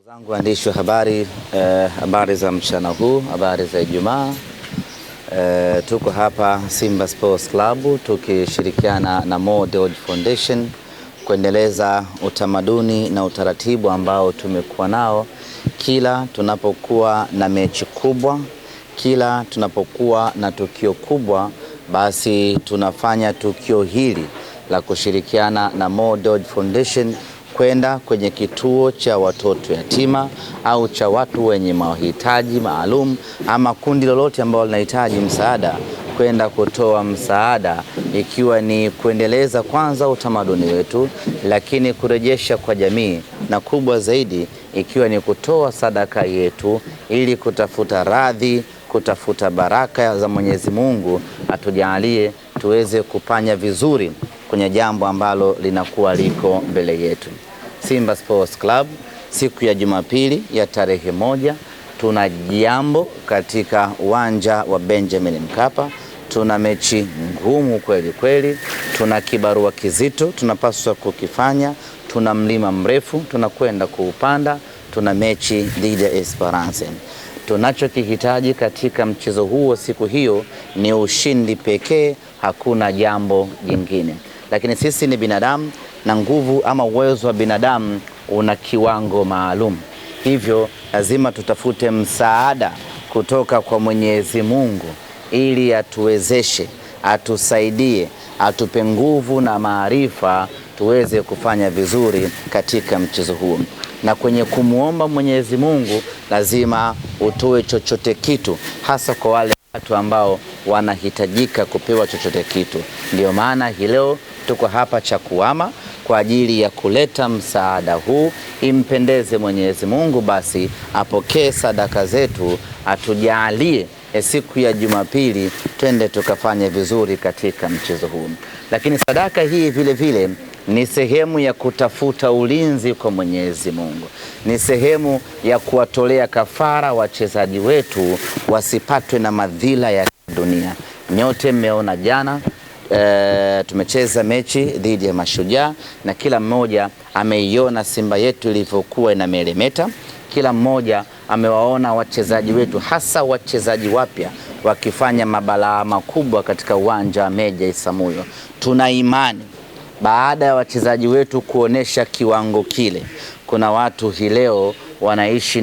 Zangu waandishi wa habari, habari za mchana huu, habari za Ijumaa. Tuko hapa Simba Sports Club tukishirikiana na Mo Dewji Foundation kuendeleza utamaduni na utaratibu ambao tumekuwa nao kila tunapokuwa na mechi kubwa, kila tunapokuwa na tukio kubwa, basi tunafanya tukio hili la kushirikiana na Mo Dewji Foundation kwenda kwenye kituo cha watoto yatima au cha watu wenye mahitaji maalum ama kundi lolote ambalo linahitaji msaada, kwenda kutoa msaada, ikiwa ni kuendeleza kwanza utamaduni wetu, lakini kurejesha kwa jamii, na kubwa zaidi ikiwa ni kutoa sadaka yetu ili kutafuta radhi, kutafuta baraka za Mwenyezi Mungu atujalie tuweze kupanya vizuri kwenye jambo ambalo linakuwa liko mbele yetu. Simba Sports Club siku ya Jumapili ya tarehe 1 tuna jambo katika uwanja wa Benjamin Mkapa. Tuna mechi ngumu kweli kweli, tuna kibarua kizito tunapaswa kukifanya, tuna mlima mrefu tunakwenda kuupanda, tuna mechi dhidi ya Esperance. Tunachokihitaji katika mchezo huo siku hiyo ni ushindi pekee, hakuna jambo jingine. Lakini sisi ni binadamu na nguvu ama uwezo wa binadamu una kiwango maalum. Hivyo lazima tutafute msaada kutoka kwa Mwenyezi Mungu ili atuwezeshe, atusaidie, atupe nguvu na maarifa tuweze kufanya vizuri katika mchezo huu. Na kwenye kumuomba Mwenyezi Mungu lazima utoe chochote kitu, hasa kwa wale watu ambao wanahitajika kupewa chochote kitu. Ndio maana hii leo tuko hapa Chakuama kwa ajili ya kuleta msaada huu. Impendeze Mwenyezi Mungu basi apokee sadaka zetu, atujalie siku ya Jumapili twende tukafanye vizuri katika mchezo huu. Lakini sadaka hii vile vile ni sehemu ya kutafuta ulinzi kwa Mwenyezi Mungu. Ni sehemu ya kuwatolea kafara wachezaji wetu wasipatwe na madhila ya dunia. Nyote mmeona jana tumecheza mechi dhidi ya Mashujaa na kila mmoja ameiona Simba yetu ilivyokuwa inameremeta. Kila mmoja amewaona wachezaji wetu, hasa wachezaji wapya, wakifanya mabalaa makubwa katika uwanja wa Meja Isamuhyo. Tuna imani baada ya wachezaji wetu kuonesha kiwango kile, kuna watu hii leo wanaishi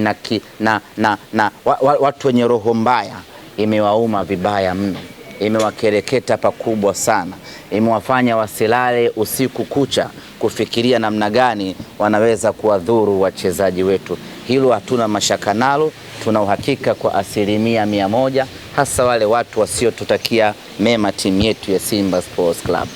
watu wenye roho mbaya, imewauma vibaya mno, imewakereketa pakubwa sana, imewafanya wasilale usiku kucha kufikiria namna gani wanaweza kuwadhuru wachezaji wetu. Hilo hatuna mashaka nalo, tuna uhakika kwa 100%, hasa wale watu wasiotutakia mema timu yetu ya Simba Sports Club.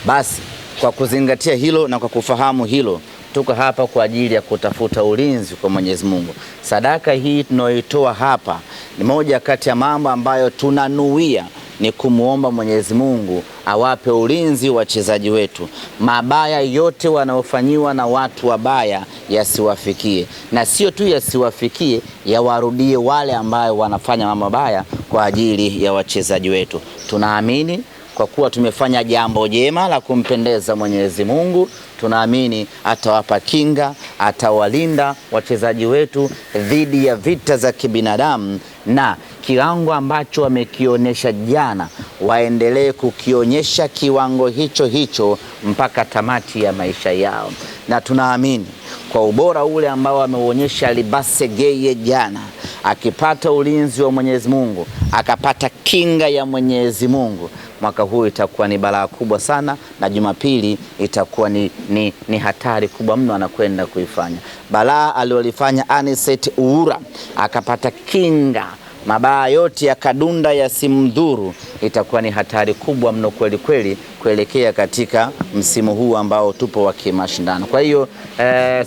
Basi kwa kuzingatia hilo na kwa kufahamu hilo, tuko hapa kwa ajili ya kutafuta ulinzi kwa Mwenyezi Mungu. Sadaka hii tunayoitoa hapa ni moja kati ya mambo ambayo tunanuia ni kumuomba Mwenyezi Mungu awape ulinzi wachezaji wetu. Mabaya yote wanaofanyiwa na watu wabaya yasiwafikie, na sio tu yasiwafikie, yawarudie wale ambao wanafanya mambo mabaya kwa ajili ya wachezaji wetu. Tunaamini kwa kuwa tumefanya jambo jema la kumpendeza Mwenyezi Mungu, tunaamini atawapa kinga, atawalinda wachezaji wetu dhidi ya vita za kibinadamu, na kiwango ambacho wamekionyesha jana waendelee kukionyesha kiwango hicho hicho mpaka tamati ya maisha yao. Na tunaamini kwa ubora ule ambao ameuonyesha Libase Geye jana, akipata ulinzi wa Mwenyezi Mungu, akapata kinga ya Mwenyezi Mungu, mwaka huu itakuwa ni balaa kubwa sana, na Jumapili itakuwa ni hatari kubwa mno anakwenda kuifanya. Balaa aliyolifanya Anicet Uhura akapata kinga, mabaya yote ya kadunda yasimdhuru, itakuwa ni hatari kubwa mno kweli kweli kuelekea katika msimu huu ambao tupo wa kimashindano. Kwa hiyo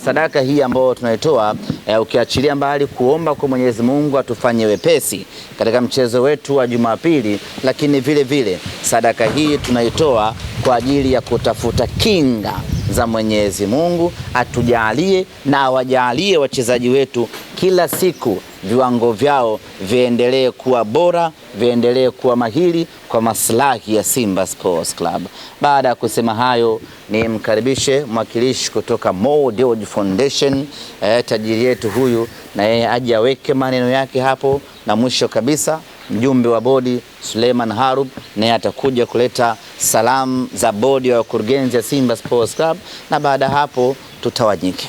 sadaka hii ambayo tunaitoa, ukiachilia mbali kuomba kwa Mwenyezi Mungu atufanye wepesi katika mchezo wetu wa Jumapili, lakini vile vile sadaka hii tunaitoa kwa ajili ya kutafuta kinga za Mwenyezi Mungu, atujalie na awajalie wachezaji wetu kila siku viwango vyao viendelee kuwa bora, viendelee kuwa mahiri kwa maslahi ya Simba Sports Club. Baada ya kusema hayo, ni mkaribishe mwakilishi kutoka Mo Dewji Foundation, tajiri yetu huyu, na yeye aje aweke maneno yake hapo, na mwisho kabisa mjumbe wa bodi Suleiman Harub naye atakuja kuleta salamu za bodi ya wakurugenzi ya Simba Sports Club, na baada hapo tutawanyike.